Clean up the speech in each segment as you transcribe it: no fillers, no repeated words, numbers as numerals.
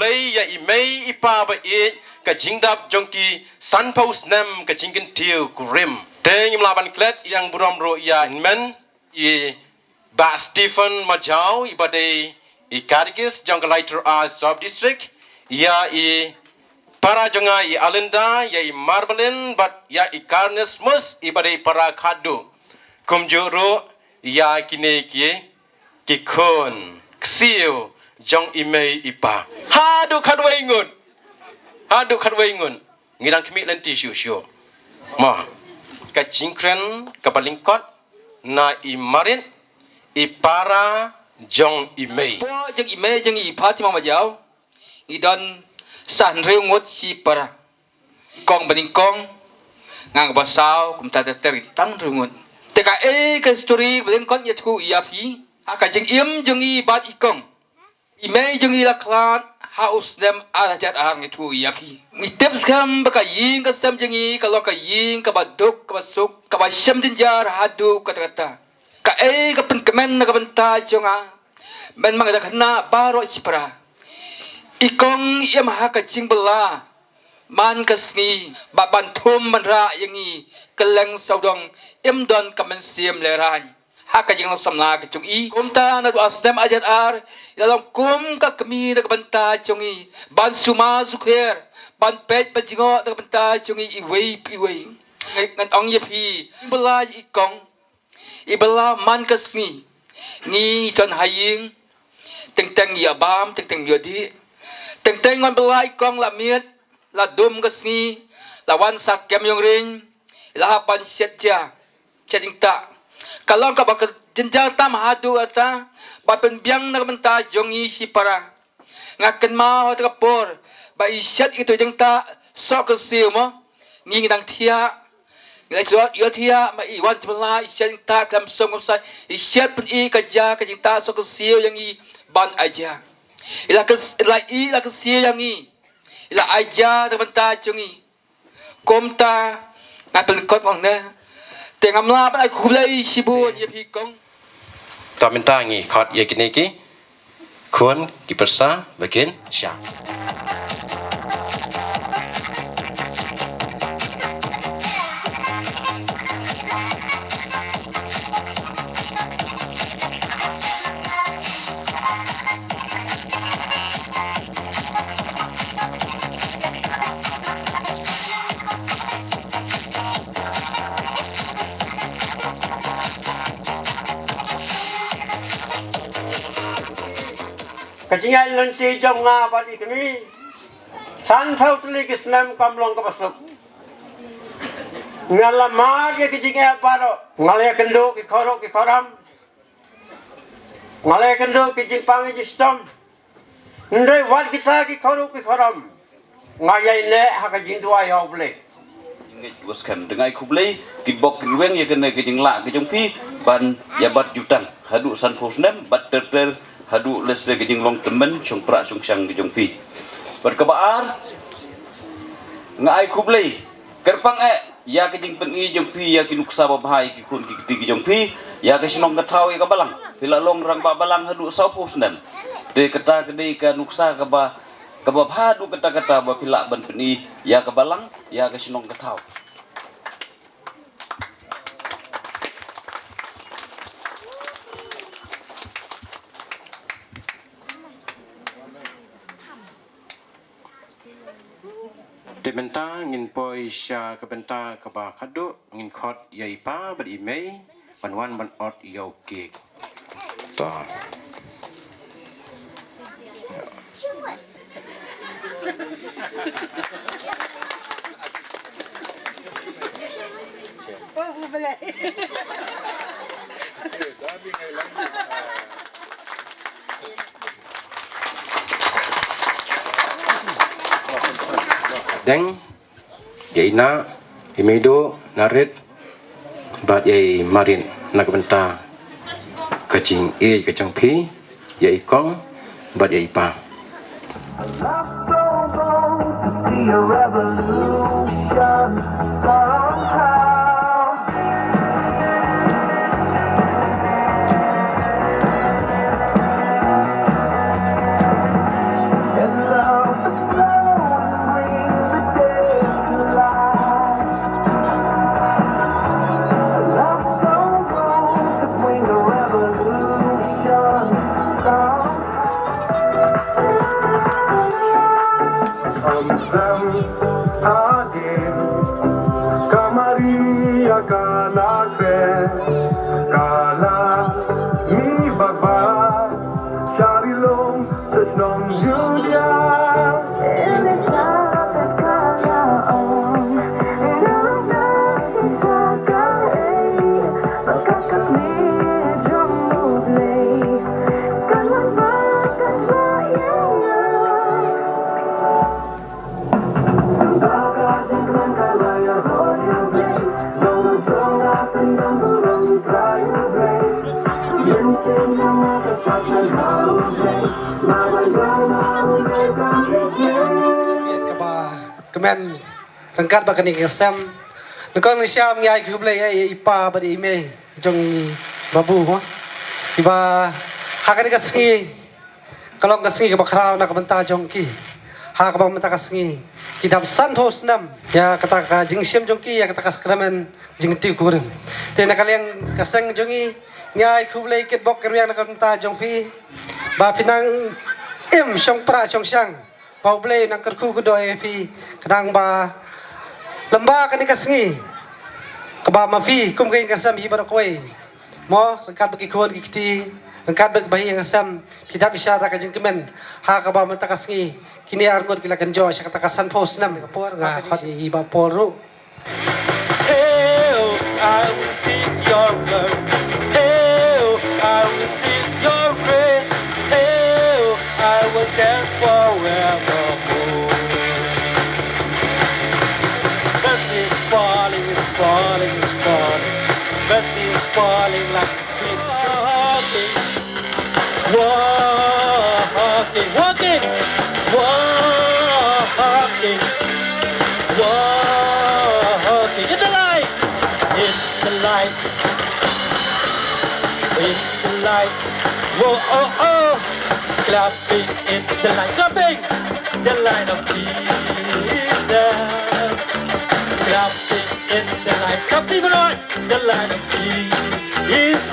play ya imei ipa ba e ka jingdap jongki san paus nem ka jingkin tiu kurim teng imlaban klet yang buram ro ya men i ba Stephen Majau ibade i Kargis jong lighter as sub district ya i para jonga i Alenda ya i Marbelin bat ya i Karnes mus ibade para khadu kumjuro ya kine ki khon ksiu jong imei ipa hadu khadwai ngun ngidang kemi lenti syu ma ka jingkren ka balingkot na imarin ipara jong imei po jong imei jong ipa ti mama jau idon san reu ngot si para kong balingkong ngang basau kum ta teri tang reu ngot te ka ka story balingkot ya thu ia phi ka jing im jong i bat ikong imei jong i la klan haus dem ala jat ar ngi thu ia phi mi tips kam ba ka yin ka sam jong i ka lo ka yin ka baduk ka basuk ka ba sham din jar hadu ka kata ka ka pen kemen na ka benta jonga men mang da khna baro sipra ikong yam ha ka jing bela man ka sni ba ban thum man ra yangi keleng saudong im don ka men siam le ran haka jing samla ka chung i kumta na asdem ajat ar dalam kum ka kami na banta chung i ban suma sukher ban pet ban jingo na banta chung i wei ngan ong ye phi bela ikong ibela man ka sni ni ton haying teng ya bam teng yodi teng ngon bela ikong la miet la dum ka sni la wan sak kem yong ring la hapan setja chading ta kalau ka bak jenjal tam hadu ata ba pen biang na benta jongi si para ngaken ma ho ta por ba isyat itu jeng ta sok ke siu mo ngi dang thia ngai so yo thia ma i wan bela isyat ta kam som kom sai isyat pen i ka ja ka jeng ta sok ke siu yang i ban aja ila ke siu yang i ila aja ta benta jongi komta ngapel kot ong ne tengam la ba ku lei sibu je pi kong ta minta ngi khot ye kine ki khon ki persa bakin sya Kajingan lenti jom nga badi kami san thau tuli kisnam kamlong ka basuk ngalama ke kajingan paro ngalaya kendo ki khoram ngalaya kendo ki jingpang ki stom ndai wat kita ki khoram ngayai ne ha ka jing duai hau ble ngai waskan dengai kublai ki bok riweng ya kena ke jingla ke jongpi ban ya bat jutang hadu san posnem bat ter hadu lesle ke jinglong temen chung pra chung sang ke jongpi berkebaar ngai kublai kerpang ya ke jing pengi jongpi ya ki nuksa bahai ki kun ki gedi ke jongpi ya ke sinong ke thau ya ke balang pila long rang ba balang hadu sau posnem de kata gede ka nuksa ka ba hadu kata ba pila ban peni ya ke balang ya ke sinong ke thau Tebenta ngin poi sya kebenta kaba khadu ngin khot yai pa bad imei ban ban ot yo kik to Deng yaina imedo narit bat yai marin nak benta kecing kecang pi yai kong bat yai pa And love kemen rengkat bakan ni kesam nekon siam ngai ku blai ipa badi me jong i babu ho iba hakan kasengi kalau kasengi ke bakrau nak benta jong ki ha ka bang menta kasengi kidap santos nam ya kata ka jing siam jong ki ya kata ka sakramen jing ti kurim te nak kalian kaseng jong i ngai ku blai ket bok kerwiang nak benta jong pi ba pinang im song pra song sang bau blai nang kerku ku doi pi kadang ba lamba kan kasengi keba mafi kum kain kasam hi barakoi mo rengkat bagi kuan kiti rengkat bagi bayi yang kasam kita bisa tak kajeng kemen ha keba mata kasengi kini argot kila kenjo sya kata kasan pos nam kapor nga khot hi ba poru Hail, I will seek your mercy. Hail, I will seek your grace. Hail, I will dance forevermore. Mercy is falling, it's falling, it's falling. Mercy is falling like sweet walking, walking, walking, walking, walking in the light, in the light, in the light. Whoa, oh, oh, clapping in the light, clapping the light of Jesus. Clapping in the light, clapping on the light of Jesus.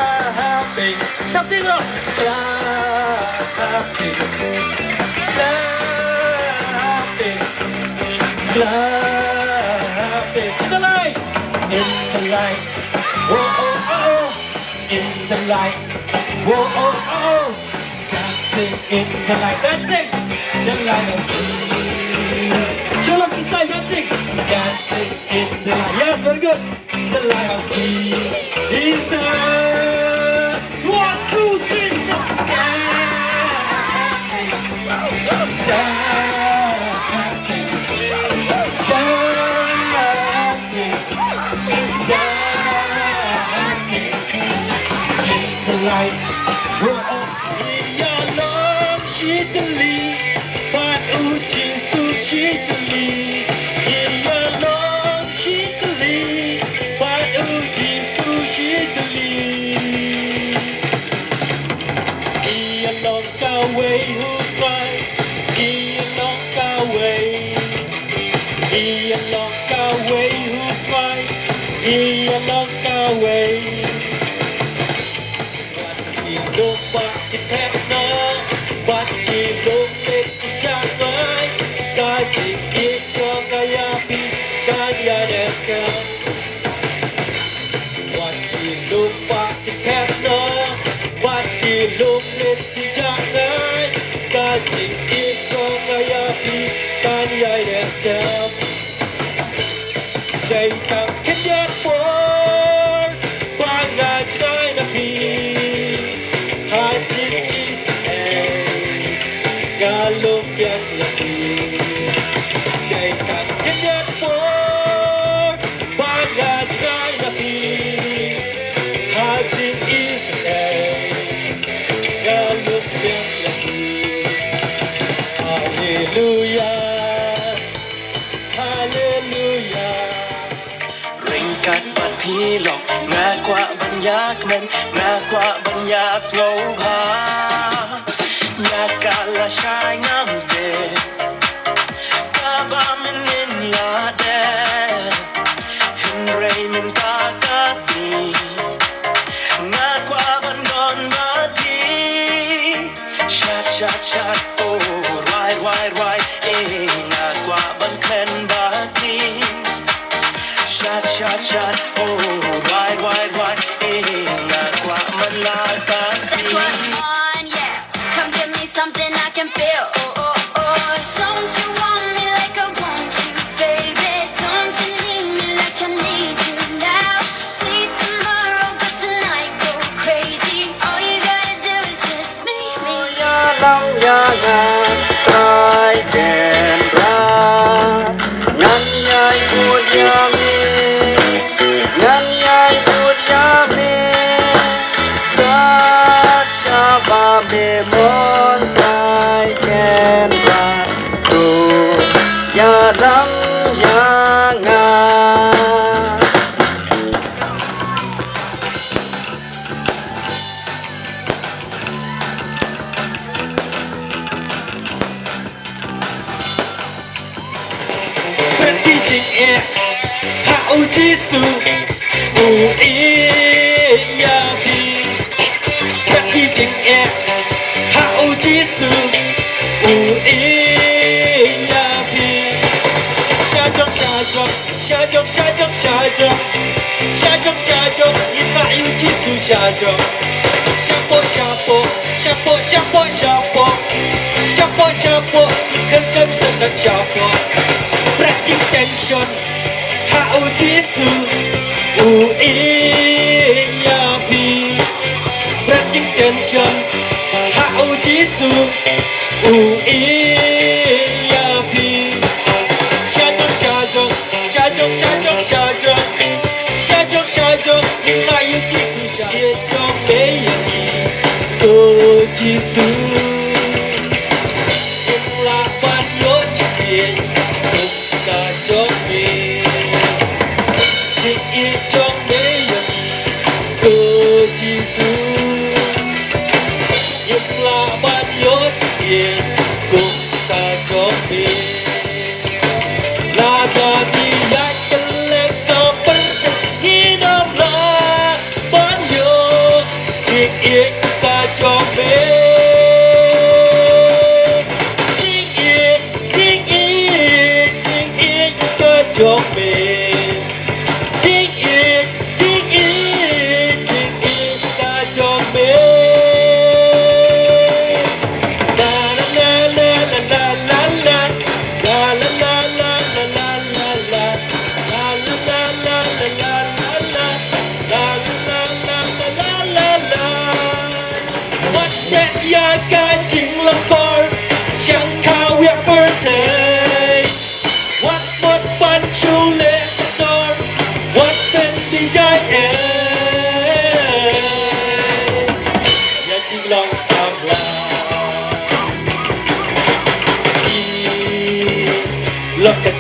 Clapping, clapping on, clapping, clapping, clapping in the light, in the light. Whoa, oh, oh, in the light. Whoa, oh, oh, dancing in the light, dancing the light of Jesus. Shalom style dancing, dancing in the light. Yes, very good. The light of Jesus. 1, 2, 3, 4. Dancing, dancing, dancing, dancing in the light. Whoa, ya long shitali, but uchi suchitali. Ya long shitali, but uchi suchitali. Ya long kaway husay, ya long kaway. Ya long kaway husay, ya long kaway. Lupa kita nak, buat kita kita jangan kaji kita kaya kaya dekat. Buat lupa kita nak, buat kita jangan kaji kita kaya kaya dekat. Kita kejar pun bangat China tea. Galumpian lagi, kita kejar pun banyak lagi. Haji Israel, galumpian lagi. Haleluya, haleluya. Ringkat bat pilok, ngakwa banyak men, ngakwa banyak sloga. Yakala shine amde Kaba minin yade Hindray min kakasi Ngakwa bandon bati Shat shat shat oh right right right eh Ngakwa ban klen bati Shat shat shat oh right right right eh Ngakwa man lakasi. Set what on, yeah. Come give me something I can feel. Oh, oh, oh. Don't you want me like I want you, baby? Don't you need me like I need you now? See tomorrow, but tonight go crazy. All you gotta do is just make me. Long jangan try dan berat, nyan nyai mujami, Jisu ya pi Rati jing e Hao Jisu ya pi Sha jong Ina yu Jisu sha jong Shapo Ikan tetap shapo Breaking tension Hao Jisu ya pi Breaking tension Hao Jisu ya pi Sha jong Ina yu Jisu sha jong me Go Jisu Look at